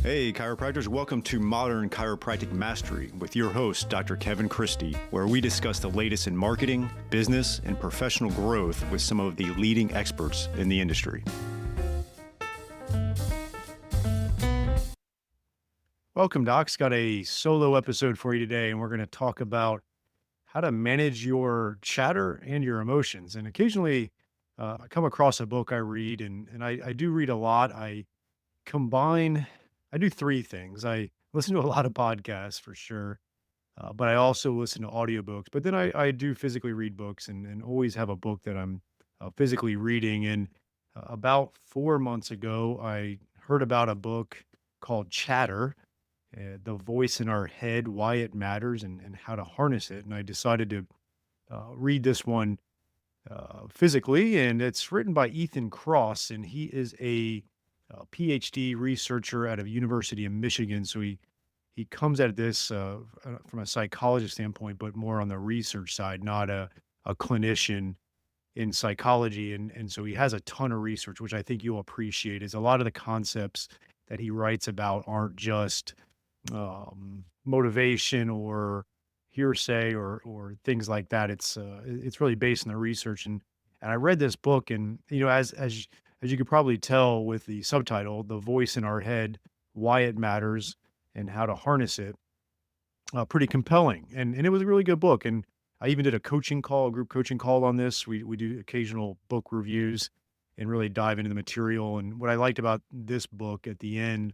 Hey, chiropractors, welcome to Modern Chiropractic Mastery with your host, Dr. Kevin Christie, where we discuss the latest in marketing, business, and professional growth with some of the leading experts in the industry. Welcome, Doc's got a solo episode for you today, and we're going to talk about how to manage your chatter and your emotions. And occasionally, I come across a book I read, and I do read a lot. Combine I do 3 things. I listen to a lot of podcasts for sure, but I also listen to audiobooks, but then I do physically read books and always have a book that I'm, physically reading, and, about 4 months ago, I heard about a book called Chatter, The Voice in Our Head, Why It Matters, and How to Harness It, and I decided to, read this one, physically, and it's written by Ethan Kross, and he is a PhD researcher out of University of Michigan. So he comes at this from a psychologist standpoint, but more on the research side, not a clinician in psychology. And so he has a ton of research, which I think you'll appreciate. Is a lot of the concepts that he writes about aren't just motivation or hearsay or things like that. It's really based on the research. And I read this book, and as you could probably tell with the subtitle, "The Voice in Our Head: Why It Matters and How to Harness It," pretty compelling, and it was a really good book. And I even did a group coaching call on this. We do occasional book reviews and really dive into the material. And what I liked about this book at the end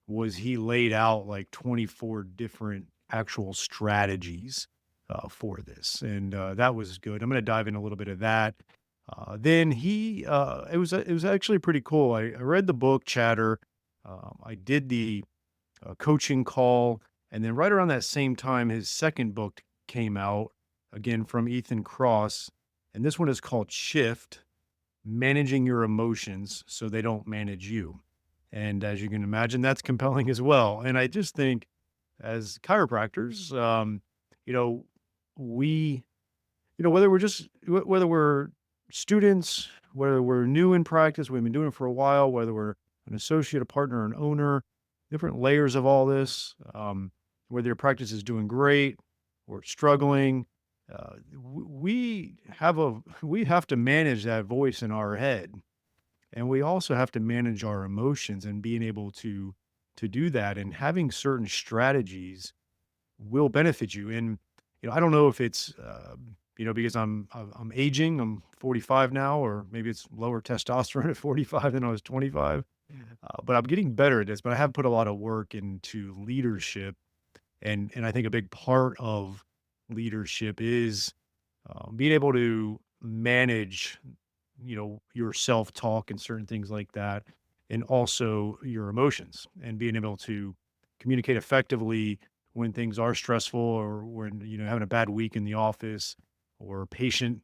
was he laid out like 24 different actual strategies for this, and that was good. I'm going to dive in a little bit of that. Then it was actually pretty cool. I read the book Chatter. I did the coaching call, and then right around that same time, his second book came out again from Ethan Kross, and this one is called Shift: Managing Your Emotions So They Don't Manage You. And as you can imagine, that's compelling as well. And I just think, as chiropractors, you know, we whether we're students, whether we're new in practice, we've been doing it for a while, whether we're an associate, a partner, an owner, different layers of all this, whether your practice is doing great or struggling, we have to manage that voice in our head, and we also have to manage our emotions and being able to do that. And having certain strategies will benefit you. And I don't know if it's because I'm aging. I'm 45 now, or maybe it's lower testosterone at 45 than I was 25. But I'm getting better at this. But I have put a lot of work into leadership, and I think a big part of leadership is being able to manage, your self talk and certain things like that, and also your emotions, and being able to communicate effectively when things are stressful, or when having a bad week in the office, or a patient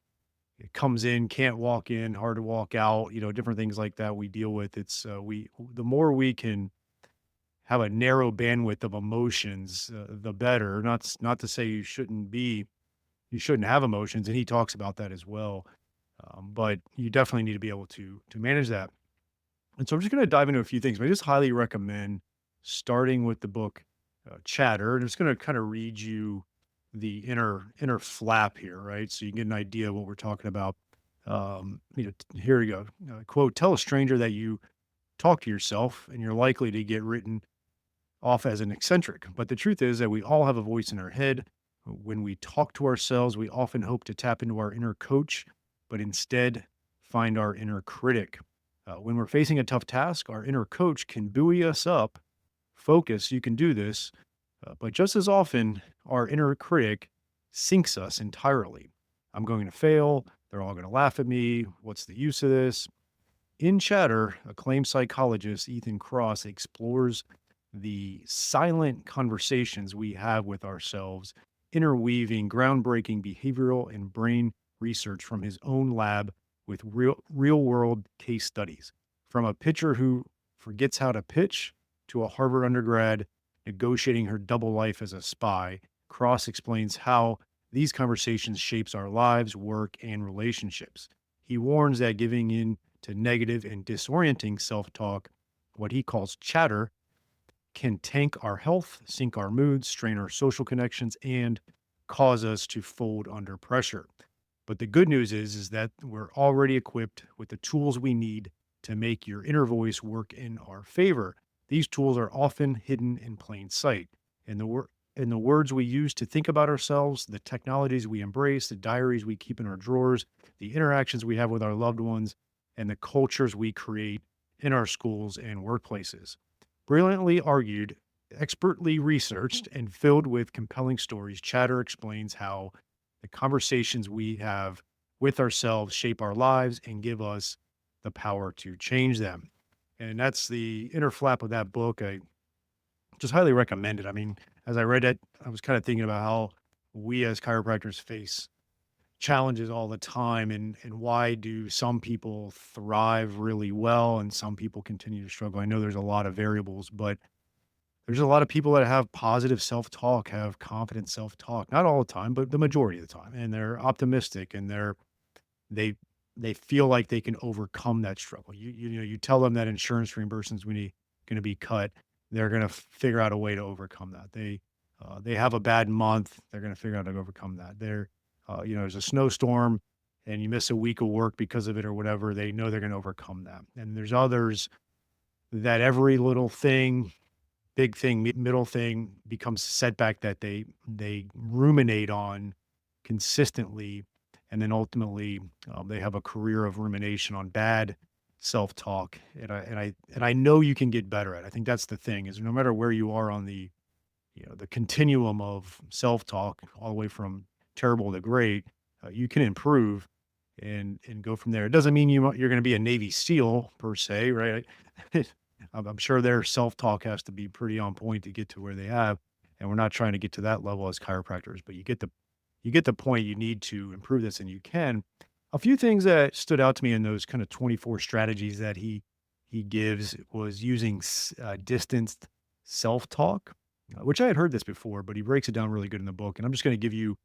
comes in, can't walk in, hard to walk out, different things like that we deal with. It's the more we can have a narrow bandwidth of emotions, the better. Not to say you shouldn't have emotions, and he talks about that as well. But you definitely need to be able to manage that. And so I'm just going to dive into a few things. But I just highly recommend starting with the book Chatter. And I'm just going to kind of read you the inner flap here, right? So you can get an idea of what we're talking about. Here we go. Quote: "Tell a stranger that you talk to yourself, and you're likely to get written off as an eccentric. But the truth is that we all have a voice in our head. When we talk to ourselves, we often hope to tap into our inner coach, but instead find our inner critic. When we're facing a tough task, our inner coach can buoy us up. Focus, you can do this. But just as often, our inner critic sinks us entirely. I'm going to fail. They're all going to laugh at me. What's the use of this?" In Chatter, acclaimed psychologist Ethan Kross explores the silent conversations we have with ourselves, interweaving groundbreaking behavioral and brain research from his own lab with real world case studies. From a pitcher who forgets how to pitch to a Harvard undergrad negotiating her double life as a spy, Cross explains how these conversations shapes our lives, work, and relationships. He warns that giving in to negative and disorienting self-talk, what he calls chatter, can tank our health, sink our moods, strain our social connections, and cause us to fold under pressure. But the good news is that we're already equipped with the tools we need to make your inner voice work in our favor. These tools are often hidden in plain sight. In in the words we use to think about ourselves, the technologies we embrace, the diaries we keep in our drawers, the interactions we have with our loved ones, and the cultures we create in our schools and workplaces. Brilliantly argued, expertly researched, and filled with compelling stories, Chatter explains how the conversations we have with ourselves shape our lives and give us the power to change them. And that's the inner flap of that book. I just highly recommend it. I mean, as I read it, I was kind of thinking about how we as chiropractors face challenges all the time, and why do some people thrive really well and some people continue to struggle. I know there's a lot of variables, but there's a lot of people that have positive self-talk, have confident self-talk, not all the time, but the majority of the time. And they're optimistic and they they feel like they can overcome that struggle. You know, you tell them that insurance reimbursements going to be cut, they're going to figure out a way to overcome that. They have a bad month, they're going to figure out how to overcome that. You know, there's a snowstorm and you miss a week of work because of it or whatever, they know they're going to overcome that. And there's others that every little thing, big thing, middle thing becomes a setback that they ruminate on consistently, and then ultimately they have a career of rumination on bad self-talk. And I know you can get better at it. I think that's the thing, is no matter where you are on the, you know, the continuum of self-talk, all the way from terrible to great, you can improve and go from there. It doesn't mean you're going to be a Navy SEAL per se, right? I'm sure their self-talk has to be pretty on point to get to where they have, and we're not trying to get to that level as chiropractors, but you get the point. You need to improve this, and you can. A few things that stood out to me in those kind of 24 strategies that he gives was using distanced self-talk, which I had heard this before, but he breaks it down really good in the book. And I'm just going to give you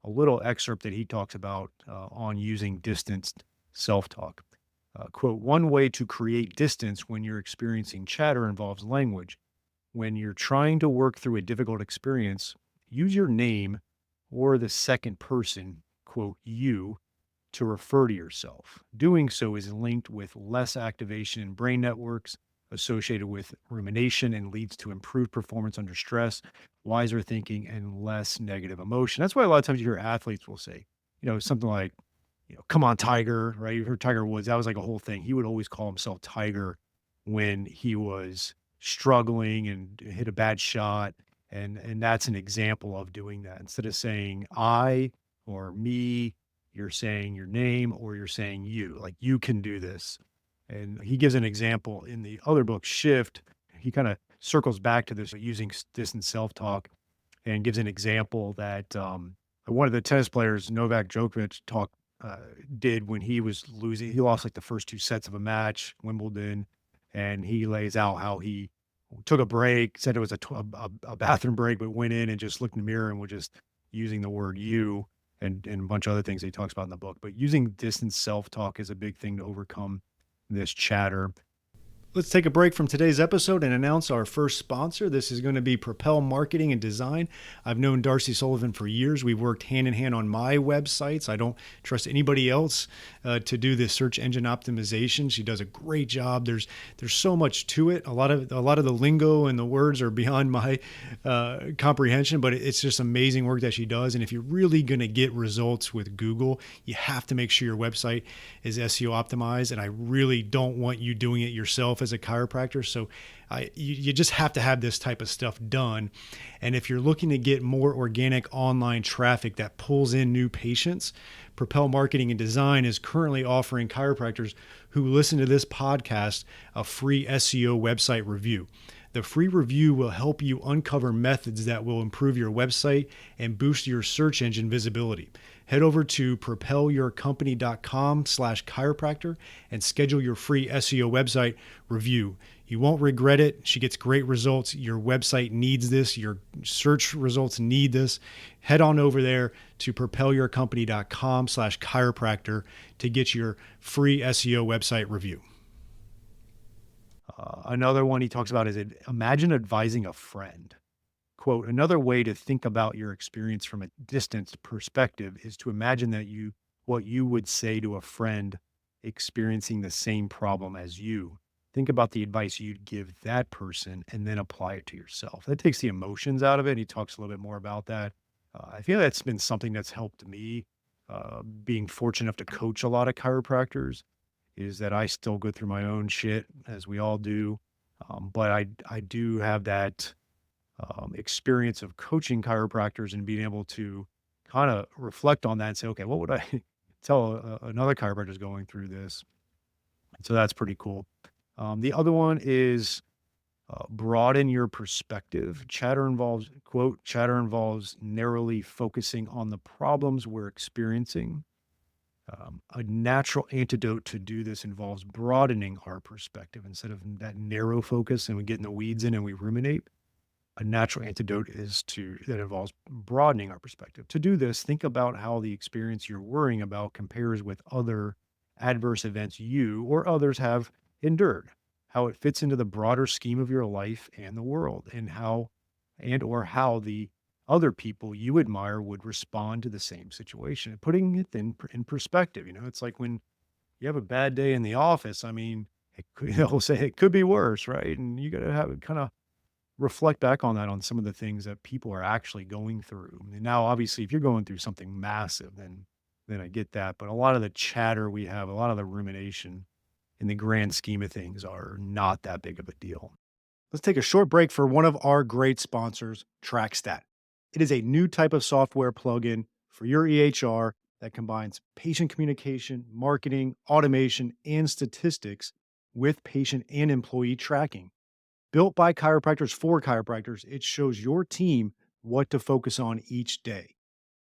a little excerpt that he talks about on using distanced self-talk. Quote, one way to create distance when you're experiencing chatter involves language. When you're trying to work through a difficult experience, use your name or the second person, quote, you, to refer to yourself. Doing so is linked with less activation in brain networks associated with rumination and leads to improved performance under stress, wiser thinking, and less negative emotion. That's why a lot of times you hear athletes will say, you know, something like, you know, come on, Tiger, right? You heard Tiger Woods. That was like a whole thing. He would always call himself Tiger when he was struggling and hit a bad shot. And that's an example of doing that. Instead of saying I or me, you're saying your name or you're saying you, like you can do this. And he gives an example in the other book, Shift. He kind of circles back to this using distant self-talk and gives an example that one of the tennis players, Novak Djokovic, uh, did when he was losing. He lost like the first two sets of a match, Wimbledon, and he lays out how he took a break, said it was a bathroom break, but went in and just looked in the mirror and was just using the word you and a bunch of other things he talks about in the book. But using distance self-talk is a big thing to overcome this chatter. Let's take a break from today's episode and announce our first sponsor. This is going to be Propel Marketing and Design. I've known Darcy Sullivan for years. We've worked hand in hand on my websites. I don't trust anybody else to do this search engine optimization. She does a great job. There's so much to it. A lot of the lingo and the words are beyond my comprehension, but it's just amazing work that she does. And if you're really going to get results with Google, you have to make sure your website is SEO optimized. And I really don't want you doing it yourself as a chiropractor. So you just have to have this type of stuff done. And if you're looking to get more organic online traffic that pulls in new patients, Propel Marketing and Design is currently offering chiropractors who listen to this podcast a free SEO website review. The free review will help you uncover methods that will improve your website and boost your search engine visibility. Head over to propelyourcompany.com/chiropractor and schedule your free SEO website review. You won't regret it. She gets great results. Your website needs this. Your search results need this. Head on over there to propelyourcompany.com/chiropractor to get your free SEO website review. Another one he talks about is imagine advising a friend. Quote, another way to think about your experience from a distant perspective is to imagine what you would say to a friend experiencing the same problem as you. Think about the advice you'd give that person and then apply it to yourself. That takes the emotions out of it. He talks a little bit more about that. I feel that's been something that's helped me, being fortunate enough to coach a lot of chiropractors, is that I still go through my own shit as we all do. But I do have that experience of coaching chiropractors and being able to kind of reflect on that and say, okay, what would I tell another chiropractor going through this? So that's pretty cool. The other one is broaden your perspective. Chatter involves narrowly focusing on the problems we're experiencing. A natural antidote to do this involves broadening our perspective instead of that narrow focus and we get in the weeds in and we ruminate. A natural antidote is to that involves broadening our perspective. To do this, think about how the experience you're worrying about compares with other adverse events you or others have endured, how it fits into the broader scheme of your life and the world, and or how the other people you admire would respond to the same situation. Putting it in perspective, it's like when you have a bad day in the office. I mean, they'll say it could be worse, right? And you got to have it kind of reflect back on that on some of the things that people are actually going through. And now, obviously, if you're going through something massive, then I get that. But a lot of the chatter we have, a lot of the rumination in the grand scheme of things are not that big of a deal. Let's take a short break for one of our great sponsors, TrackStat. It is a new type of software plugin for your EHR that combines patient communication, marketing, automation, and statistics with patient and employee tracking. Built by chiropractors for chiropractors, it shows your team what to focus on each day.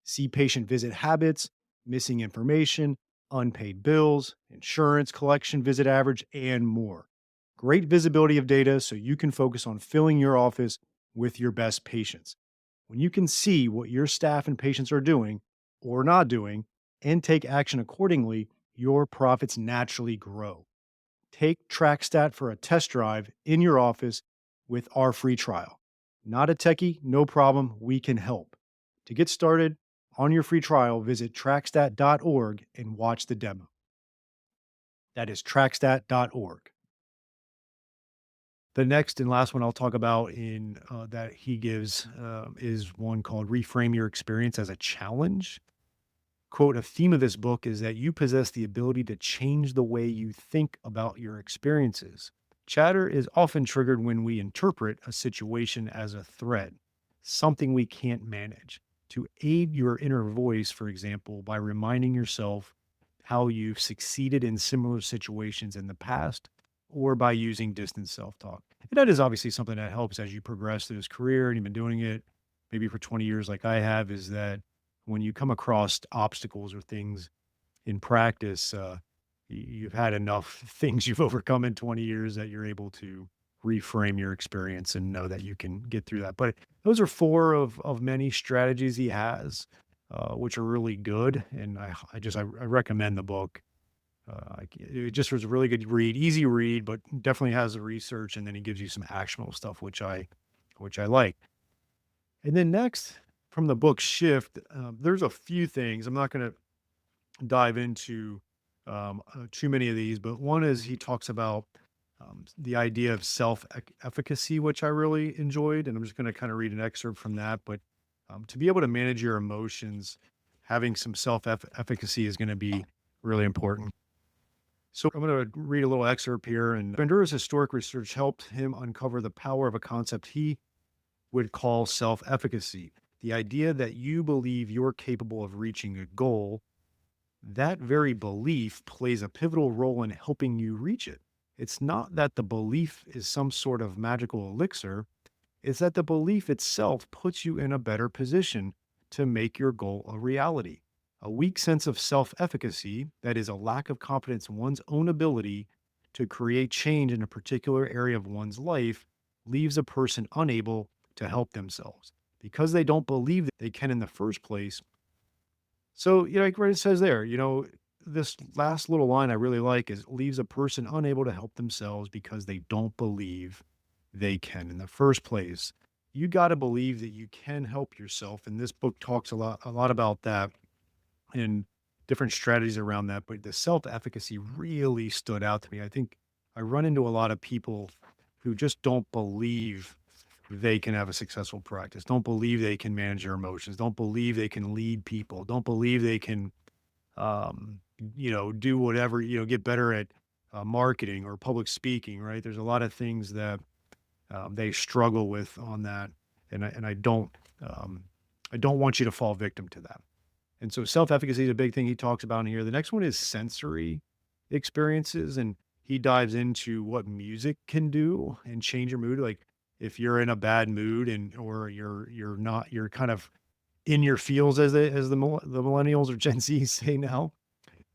See patient visit habits, missing information, unpaid bills, insurance collection visit average, and more. Great visibility of data so you can focus on filling your office with your best patients. When you can see what your staff and patients are doing or not doing and take action accordingly, your profits naturally grow. Take TrackStat for a test drive in your office with our free trial. Not a techie? No problem. We can help. To get started on your free trial, visit trackstat.org and watch the demo. That is trackstat.org. The next and last one I'll talk about in that he gives is one called Reframe Your Experience as a Challenge. Quote, a theme of this book is that you possess the ability to change the way you think about your experiences. Chatter is often triggered when we interpret a situation as a threat, something we can't manage. To aid your inner voice, for example, by reminding yourself how you've succeeded in similar situations in the past, or by using distant self talk. And that is obviously something that helps as you progress through this career and you've been doing it maybe for 20 years, like I have, is that when you come across obstacles or things in practice, you've had enough things you've overcome in 20 years that you're able to reframe your experience and know that you can get through that. But those are four of many strategies he has, which are really good. And I recommend the book. It just was a really good read, easy read, but definitely has the research. And then he gives you some actionable stuff, which I like. And then next from the book Shift, there's a few things. I'm not going to dive into too many of these, but one is he talks about the idea of self-efficacy, which I really enjoyed. And I'm just going to kind of read an excerpt from that. But to be able to manage your emotions, having some self-efficacy is going to be really important. So I'm going to read a little excerpt here. And Bandura's historic research helped him uncover the power of a concept he would call self efficacy. The idea that you believe you're capable of reaching a goal, that very belief plays a pivotal role in helping you reach it. It's not that the belief is some sort of magical elixir, it's that the belief itself puts you in a better position to make your goal a reality. A weak sense of self efficacy, that is, a lack of confidence in one's own ability to create change in a particular area of one's life, leaves a person unable to help themselves because they don't believe that they can in the first place. So, like what it says there, this last little line I really like is leaves a person unable to help themselves because they don't believe they can in the first place. You got to believe that you can help yourself. And this book talks a lot about that and different strategies around that. But the self-efficacy really stood out to me. I think I run into a lot of people who just don't believe they can have a successful practice, don't believe they can manage their emotions, don't believe they can lead people, don't believe they can um, do whatever, get better at marketing or public speaking, right? There's a lot of things that they struggle with on that, and um, I don't want you to fall victim to that. And so self-efficacy is a big thing he talks about in here. The next one is sensory experiences, and he dives into what music can do and change your mood. Like if you're in a bad mood and or you're not, you're kind of in your feels as the millennials or Gen Z say now.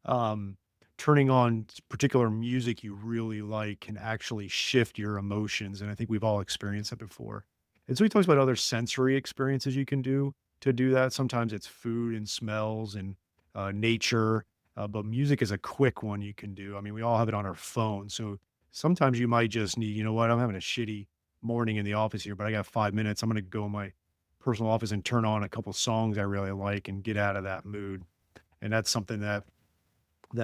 Um, Turning on particular music you really like can actually shift your emotions, and I think we've all experienced that before. And so he talks about other sensory experiences you can do to do that. Sometimes it's food and smells and nature, but music is a quick one you can do. I mean, we all have it on our phone, so sometimes you might just need, you know what, I'm having a shitty morning in the office here, but I got 5 minutes. I'm going to go in my personal office and turn on a couple songs I really like and get out of that mood. And that's something that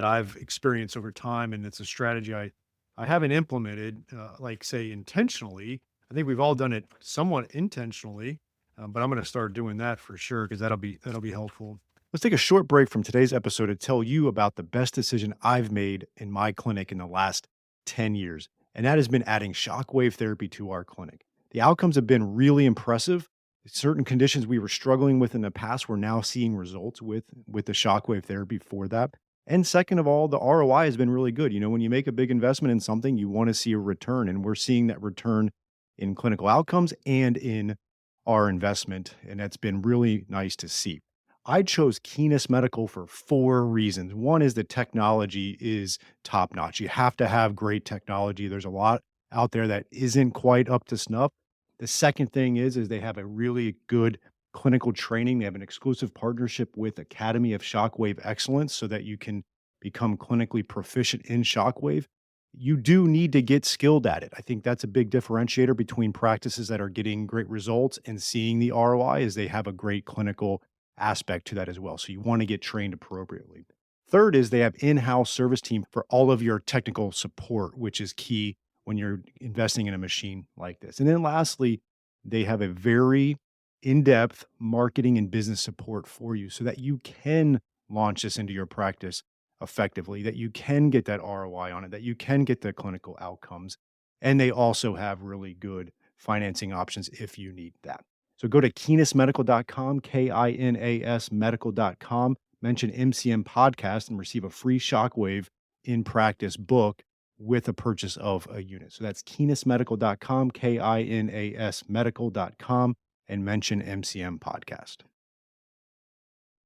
I've experienced over time, and it's a strategy I haven't implemented, like say intentionally. I think we've all done it somewhat intentionally, but I'm going to start doing that for sure because that'll be helpful. Let's take a short break from today's episode to tell you about the best decision I've made in my clinic in the last 10 years, and that has been adding shockwave therapy to our clinic. The outcomes have been really impressive. Certain conditions we were struggling with in the past, we're now seeing results with the shockwave therapy for that. And second of all, the ROI has been really good. When you make a big investment in something, you want to see a return. And we're seeing that return in clinical outcomes and in our investment. And that's been really nice to see. I chose Keenest Medical for four reasons. One is the technology is top notch. You have to have great technology. There's a lot out there that isn't quite up to snuff. The second thing is they have a really good clinical training. They have an exclusive partnership with Academy of Shockwave Excellence so that you can become clinically proficient in shockwave. You do need to get skilled at it. I think that's a big differentiator between practices that are getting great results and seeing the ROI is they have a great clinical aspect to that as well. So you want to get trained appropriately. Third is they have in-house service team for all of your technical support, which is key when you're investing in a machine like this. And then lastly, they have a very in-depth marketing and business support for you so that you can launch this into your practice effectively, that you can get that ROI on it, that you can get the clinical outcomes. And they also have really good financing options if you need that. So go to keenestmedical.com, KINAS medical.com, mention MCM podcast and receive a free shockwave in practice book with a purchase of a unit. So that's keenestmedical.com, KINAS medical.com, and mention MCM podcast.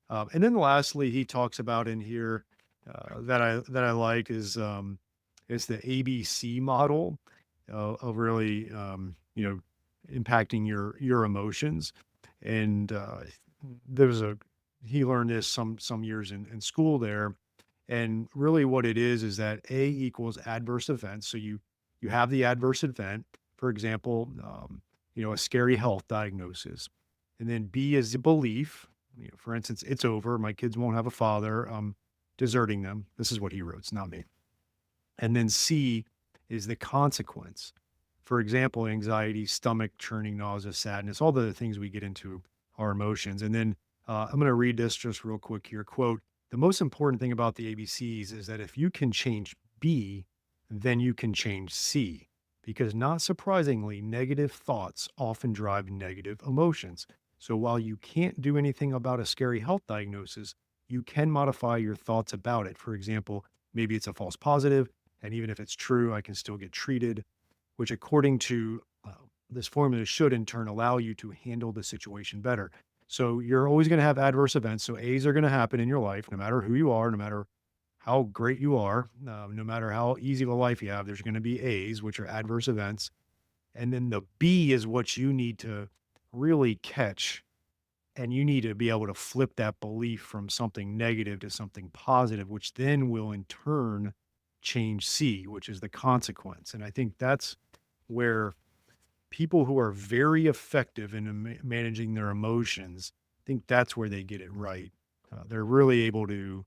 And then lastly, he talks about in here that I like is the ABC model of really impacting your emotions. And there was a he learned this some years in school there, and really what it is that A equals adverse events. So you have the adverse event, for example, a scary health diagnosis, and then B is the belief. For instance, it's over. My kids won't have a father. I'm deserting them. This is what he wrote. It's not me. And then C is the consequence. For example, anxiety, stomach churning, nausea, sadness, all the things we get into our emotions. And then I'm going to read this just real quick here. Quote, the most important thing about the ABCs is that if you can change B, then you can change C. Because not surprisingly, negative thoughts often drive negative emotions. So while you can't do anything about a scary health diagnosis, you can modify your thoughts about it. For example, maybe it's a false positive, and even if it's true, I can still get treated, which according to this formula should in turn allow you to handle the situation better. So you're always going to have adverse events. So A's are going to happen in your life, no matter who you are, no matter how great you are, no matter how easy of a life you have, there's going to be A's, which are adverse events. And then the B is what you need to really catch And you need to be able to flip that belief from something negative to something positive, which then will in turn change C, which is the consequence. And I think that's where people who are very effective in managing their emotions, I think that's where they get it right. They're really able to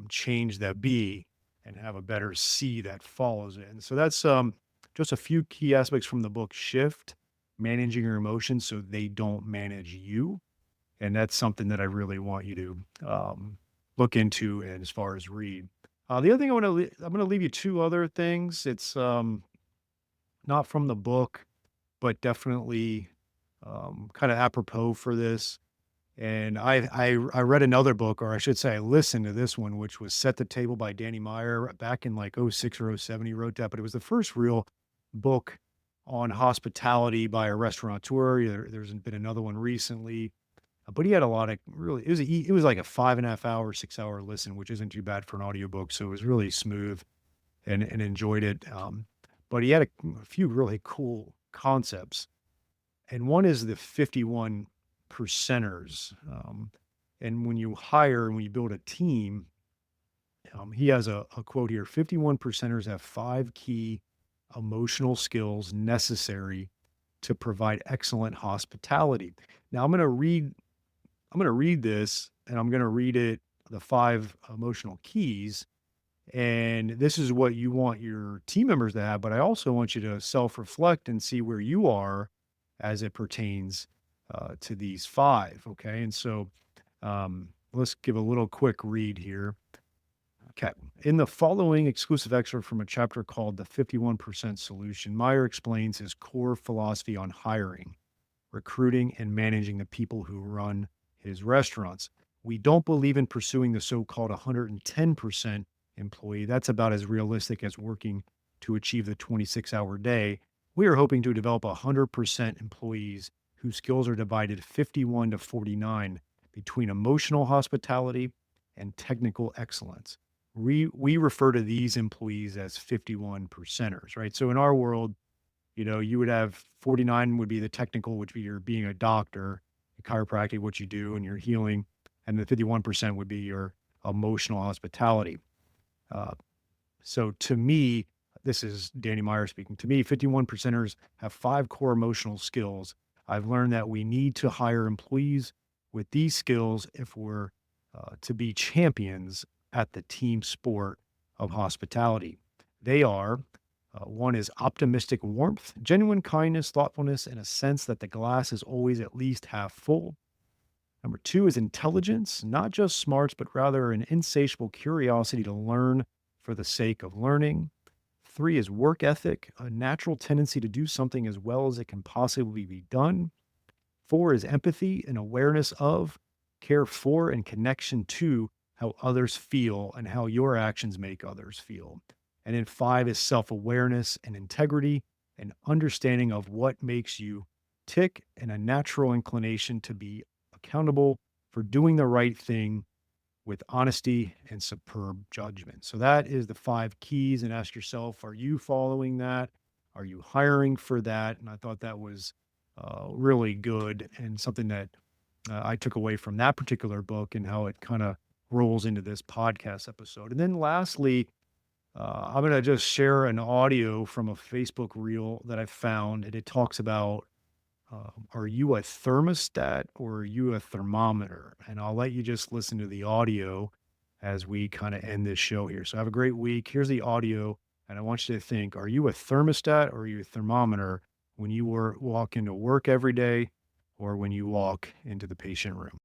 change that B and have a better C that follows it. And so that's just a few key aspects from the book Shift, managing your emotions so they don't manage you. And that's something that I really want you to look into and as far as read. The other thing I'm going to leave you two other things. It's not from the book, but definitely kind of apropos for this. And I read another book, or I should say, I listened to this one, which was Set the Table by Danny Meyer back in like '06 or '07. He wrote that, but it was the first real book on hospitality by a restaurateur. There's been another one recently, but he had a lot of really, it was like a 5.5 hour, 6 hour listen, which isn't too bad for an audiobook. So it was really smooth and enjoyed it. But he had a few really cool concepts. And one is the 51 percenters. And when you hire and when you build a team, he has a quote here: 51 percenters have 5 key emotional skills necessary to provide excellent hospitality. Now I'm going to read this and I'm going to read it, the 5 emotional keys. And this is what you want your team members to have, but I also want you to self-reflect and see where you are as it pertains to these 5. Okay. And so let's give a little quick read here. Okay. In the following exclusive excerpt from a chapter called The 51% Solution, Meyer explains his core philosophy on hiring, recruiting, and managing the people who run his restaurants. We don't believe in pursuing the so-called 110% employee. That's about as realistic as working to achieve the 26-hour day. We are hoping to develop 100% employees whose skills are divided 51 to 49 between emotional hospitality and technical excellence. We refer to these employees as 51 percenters, right? So in our world, you would have 49 would be the technical, which would be your being a doctor, chiropractic, what you do, and your healing. And the 51% would be your emotional hospitality. So to me, this is Danny Meyer speaking. To me, 51 percenters have 5 core emotional skills. I've learned that we need to hire employees with these skills if we're to be champions at the team sport of hospitality. They are one is optimistic warmth, genuine kindness, thoughtfulness, and a sense that the glass is always at least half full. Number 2 is intelligence, not just smarts, but rather an insatiable curiosity to learn for the sake of learning. 3 is work ethic, a natural tendency to do something as well as it can possibly be done. 4 is empathy, an awareness of, care for, and connection to how others feel and how your actions make others feel. And then 5 is self-awareness and integrity, an understanding of what makes you tick, and a natural inclination to be accountable for doing the right thing with honesty and superb judgment. So that is the 5 keys, and ask yourself, are you following that? Are you hiring for that? And I thought that was really good and something that I took away from that particular book and how it kind of rolls into this podcast episode. And then lastly, I'm going to just share an audio from a Facebook reel that I found, and it talks about, are you a thermostat or are you a thermometer? And I'll let you just listen to the audio as we kind of end this show here. So have a great week. Here's the audio, and I want you to think, are you a thermostat or are you a thermometer when you walk into work every day or when you walk into the patient room?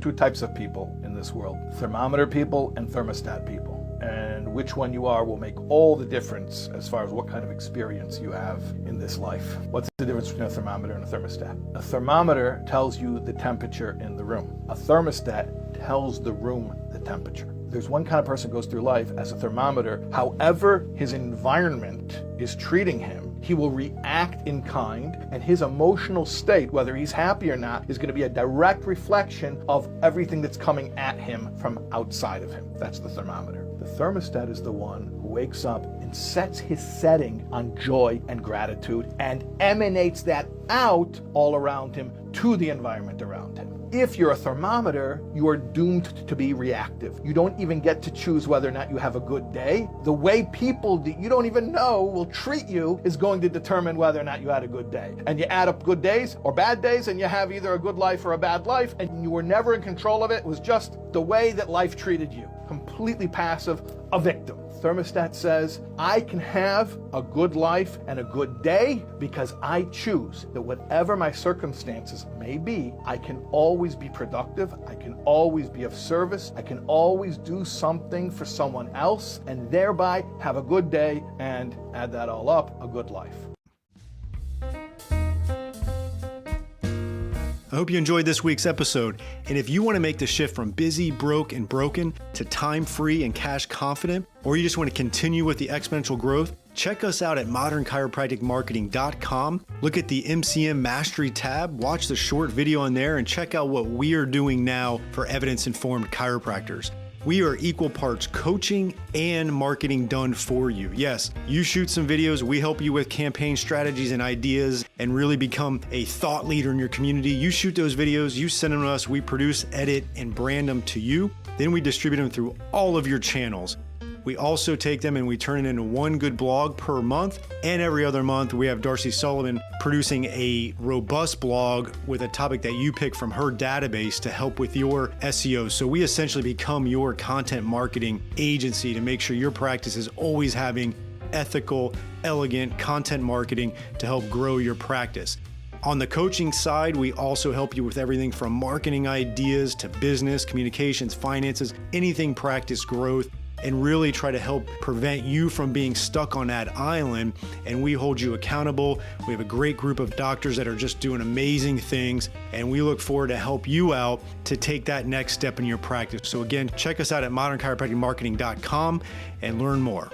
2 types of people in this world: thermometer people and thermostat people. And which one you are will make all the difference as far as what kind of experience you have in this life. What's the difference between a thermometer and a thermostat? A thermometer tells you the temperature in the room. A thermostat tells the room the temperature. There's one kind of person who goes through life as a thermometer. However his environment is treating him, he will react in kind, and his emotional state, whether he's happy or not, is going to be a direct reflection of everything that's coming at him from outside of him. That's the thermometer. The thermostat is the one who wakes up and sets his setting on joy and gratitude and emanates that out all around him to the environment around him. If you're a thermometer, you are doomed to be reactive. You don't even get to choose whether or not you have a good day. The way people that you don't even know will treat you is going to determine whether or not you had a good day. And you add up good days or bad days, and you have either a good life or a bad life, and you were never in control of it. It was just the way that life treated you. Completely passive, a victim. Thermostat says, I can have a good life and a good day because I choose that whatever my circumstances may be, I can always be productive, I can always be of service, I can always do something for someone else, and thereby have a good day and, add that all up, a good life. I hope you enjoyed this week's episode. And if you want to make the shift from busy, broke, and broken to time-free and cash-confident, or you just want to continue with the exponential growth, check us out at modernchiropracticmarketing.com. Look at the MCM Mastery tab, watch the short video on there, and check out what we are doing now for evidence-informed chiropractors. We are equal parts coaching and marketing done for you. Yes, you shoot some videos, we help you with campaign strategies and ideas and really become a thought leader in your community. You shoot those videos, you send them to us, we produce, edit, and brand them to you. Then we distribute them through all of your channels. We also take them and we turn it into one good blog per month. And every other month, we have Darcy Sullivan producing a robust blog with a topic that you pick from her database to help with your SEO. So we essentially become your content marketing agency to make sure your practice is always having ethical, elegant content marketing to help grow your practice. On the coaching side, we also help you with everything from marketing ideas to business, communications, finances, anything practice growth, and really try to help prevent you from being stuck on that island. And we hold you accountable. We have a great group of doctors that are just doing amazing things, and we look forward to help you out to take that next step in your practice. So again, check us out at modernchiropracticmarketing.com and learn more.